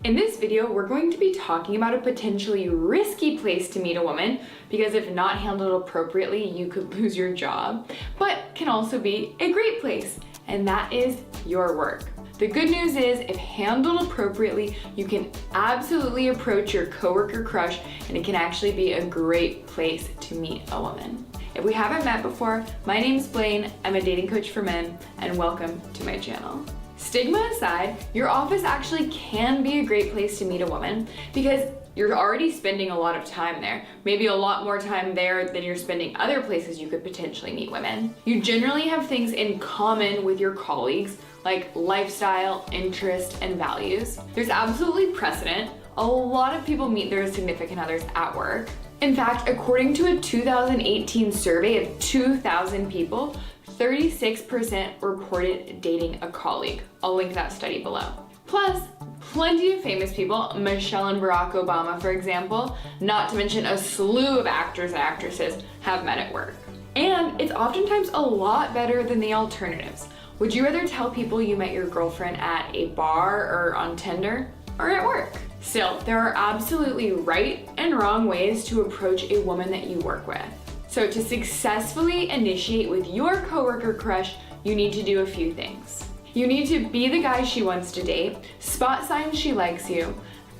In this video, we're going to be talking about a potentially risky place to meet a woman because if not handled appropriately, you could lose your job, but can also be a great place, and that is your work. The good news is, if handled appropriately, you can absolutely approach your coworker crush and it can actually be a great place to meet a woman. If we haven't met before, my name's Blaine, I'm a dating coach for men, and welcome to my channel. Stigma aside, your office actually can be a great place to meet a woman because you're already spending a lot of time there, maybe a lot more time there than you're spending other places you could potentially meet women. You generally have things in common with your colleagues like lifestyle, interest, and values. There's absolutely precedent. A lot of people meet their significant others at work. In fact, according to a 2018 survey of 2,000 people, 36% reported dating a colleague. I'll link that study below. Plus, plenty of famous people, Michelle and Barack Obama, for example, not to mention a slew of actors and actresses, have met at work. And it's oftentimes a lot better than the alternatives. Would you rather tell people you met your girlfriend at a bar or on Tinder or at work? Still, there are absolutely right and wrong ways to approach a woman that you work with. So to successfully initiate with your coworker crush, you need to do a few things. You need to be the guy she wants to date, spot signs she likes you,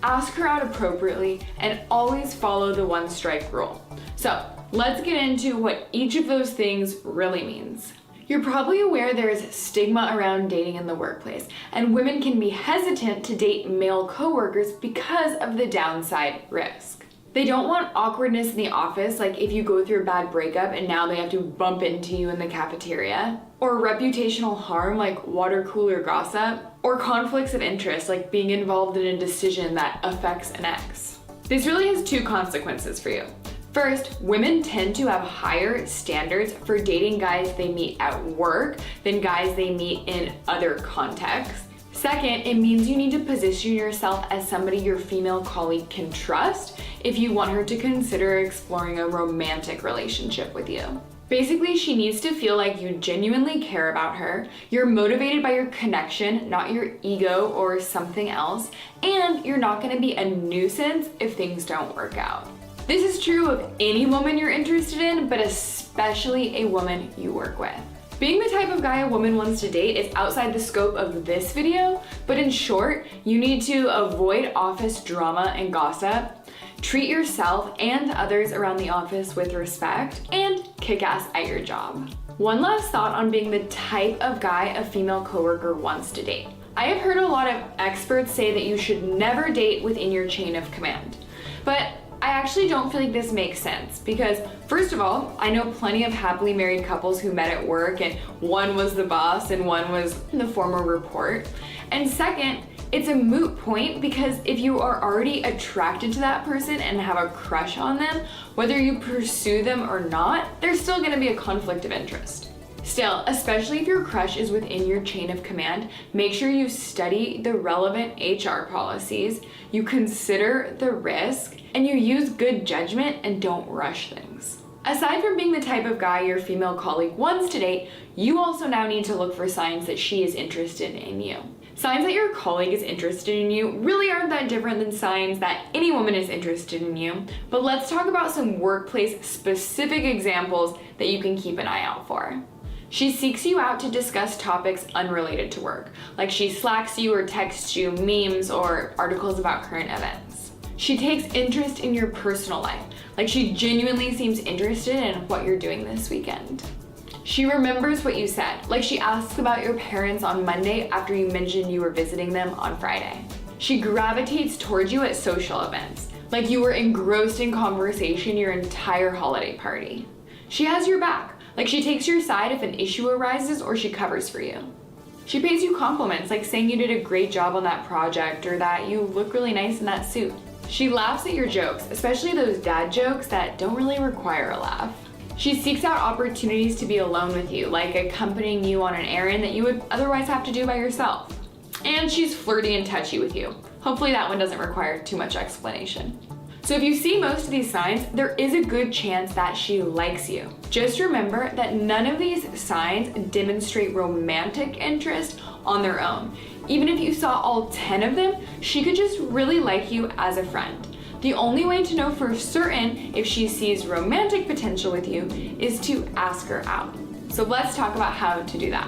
ask her out appropriately, and always follow the one strike rule. So let's get into what each of those things really means. You're probably aware there is stigma around dating in the workplace, and women can be hesitant to date male coworkers because of the downside risk. They don't want awkwardness in the office, like if you go through a bad breakup and now they have to bump into you in the cafeteria, or reputational harm like water cooler gossip, or conflicts of interest like being involved in a decision that affects an ex. This really has two consequences for you. First, women tend to have higher standards for dating guys they meet at work than guys they meet in other contexts. Second, it means you need to position yourself as somebody your female colleague can trust if you want her to consider exploring a romantic relationship with you. Basically, she needs to feel like you genuinely care about her, you're motivated by your connection, not your ego or something else, and you're not going to be a nuisance if things don't work out. This is true of any woman you're interested in, but especially a woman you work with. Being the type of guy a woman wants to date is outside the scope of this video, but in short, you need to avoid office drama and gossip, treat yourself and others around the office with respect, and kick ass at your job. One last thought on being the type of guy a female coworker wants to date. I have heard a lot of experts say that you should never date within your chain of command, but I actually don't feel like this makes sense because, first of all, I know plenty of happily married couples who met at work and one was the boss and one was the former report. And second, it's a moot point because if you are already attracted to that person and have a crush on them, whether you pursue them or not, there's still going to be a conflict of interest. Still, especially if your crush is within your chain of command, make sure you study the relevant HR policies, you consider the risk, and you use good judgment and don't rush things. Aside from being the type of guy your female colleague wants to date, you also now need to look for signs that she is interested in you. Signs that your colleague is interested in you really aren't that different than signs that any woman is interested in you, but let's talk about some workplace specific examples that you can keep an eye out for. She seeks you out to discuss topics unrelated to work, like she slacks you or texts you memes or articles about current events. She takes interest in your personal life, like she genuinely seems interested in what you're doing this weekend. She remembers what you said, like she asks about your parents on Monday after you mentioned you were visiting them on Friday. She gravitates towards you at social events, like you were engrossed in conversation your entire holiday party. She has your back, like she takes your side if an issue arises or she covers for you. She pays you compliments, like saying you did a great job on that project or that you look really nice in that suit. She laughs at your jokes, especially those dad jokes that don't really require a laugh. She seeks out opportunities to be alone with you, like accompanying you on an errand that you would otherwise have to do by yourself. And she's flirty and touchy with you. Hopefully that one doesn't require too much explanation. So if you see most of these signs, there is a good chance that she likes you. Just remember that none of these signs demonstrate romantic interest on their own. Even if you saw all 10 of them, she could just really like you as a friend. The only way to know for certain if she sees romantic potential with you is to ask her out. So let's talk about how to do that.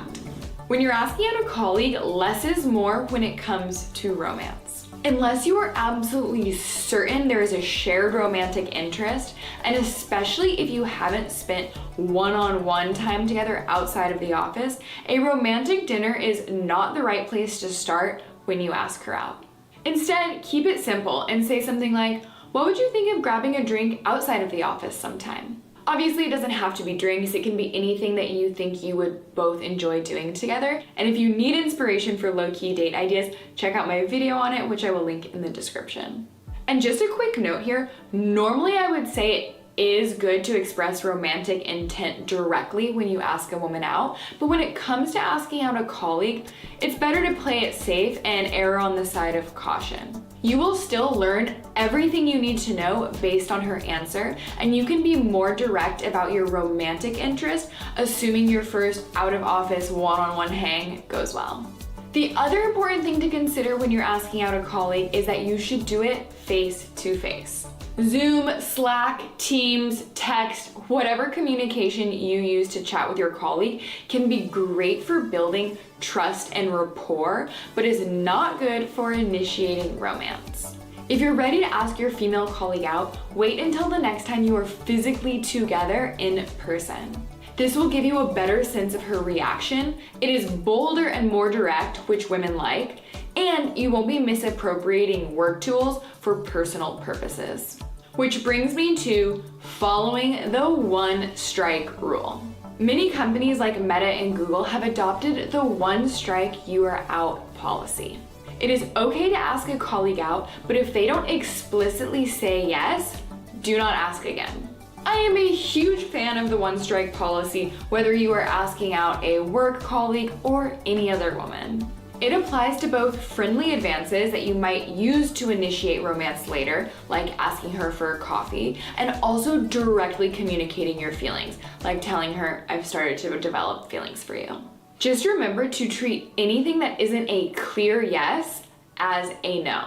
When you're asking out a colleague, less is more when it comes to romance. Unless you are absolutely certain there is a shared romantic interest, and especially if you haven't spent one-on-one time together outside of the office, a romantic dinner is not the right place to start when you ask her out. Instead, keep it simple and say something like, "What would you think of grabbing a drink outside of the office sometime?" Obviously, it doesn't have to be drinks. It can be anything that you think you would both enjoy doing together. And if you need inspiration for low-key date ideas, check out my video on it, which I will link in the description. And just a quick note here, normally I would say it is good to express romantic intent directly when you ask a woman out, but when it comes to asking out a colleague, it's better to play it safe and err on the side of caution. You will still learn everything you need to know based on her answer, and you can be more direct about your romantic interest, assuming your first out-of-office one-on-one hang goes well. The other important thing to consider when you're asking out a colleague is that you should do it face-to-face. Zoom, Slack, Teams, text, whatever communication you use to chat with your colleague can be great for building trust and rapport, but is not good for initiating romance. If you're ready to ask your female colleague out, wait until the next time you are physically together in person. This will give you a better sense of her reaction. It is bolder and more direct, which women like, and you won't be misappropriating work tools for personal purposes. Which brings me to following the one strike rule. Many companies like Meta and Google have adopted the one strike you are out policy. It is okay to ask a colleague out, but if they don't explicitly say yes, do not ask again. I am a huge fan of the one strike policy, whether you are asking out a work colleague or any other woman. It applies to both friendly advances that you might use to initiate romance later, like asking her for coffee, and also directly communicating your feelings, like telling her, "I've started to develop feelings for you." Just remember to treat anything that isn't a clear yes as a no.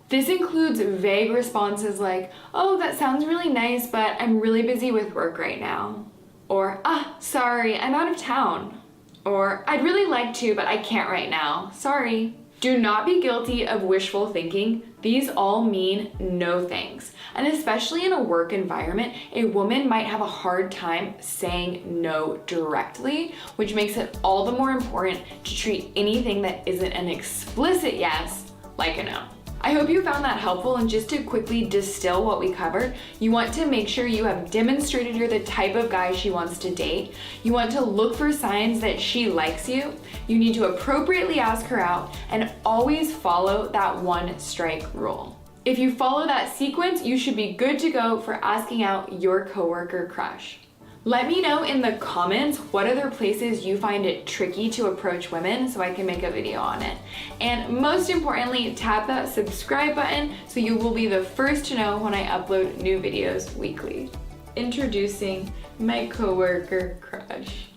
This includes vague responses like, "Oh, that sounds really nice, but I'm really busy with work right now." Or, sorry, I'm out of town." Or, "I'd really like to, but I can't right now. Sorry." Do not be guilty of wishful thinking. These all mean no thanks. And especially in a work environment, a woman might have a hard time saying no directly, which makes it all the more important to treat anything that isn't an explicit yes like a no. I hope you found that helpful, and just to quickly distill what we covered, you want to make sure you have demonstrated you're the type of guy she wants to date. You want to look for signs that she likes you. You need to appropriately ask her out and always follow that one strike rule. If you follow that sequence, you should be good to go for asking out your coworker crush. Let me know in the comments what other places you find it tricky to approach women so I can make a video on it. And most importantly, tap that subscribe button so you will be the first to know when I upload new videos weekly. Introducing my coworker crush.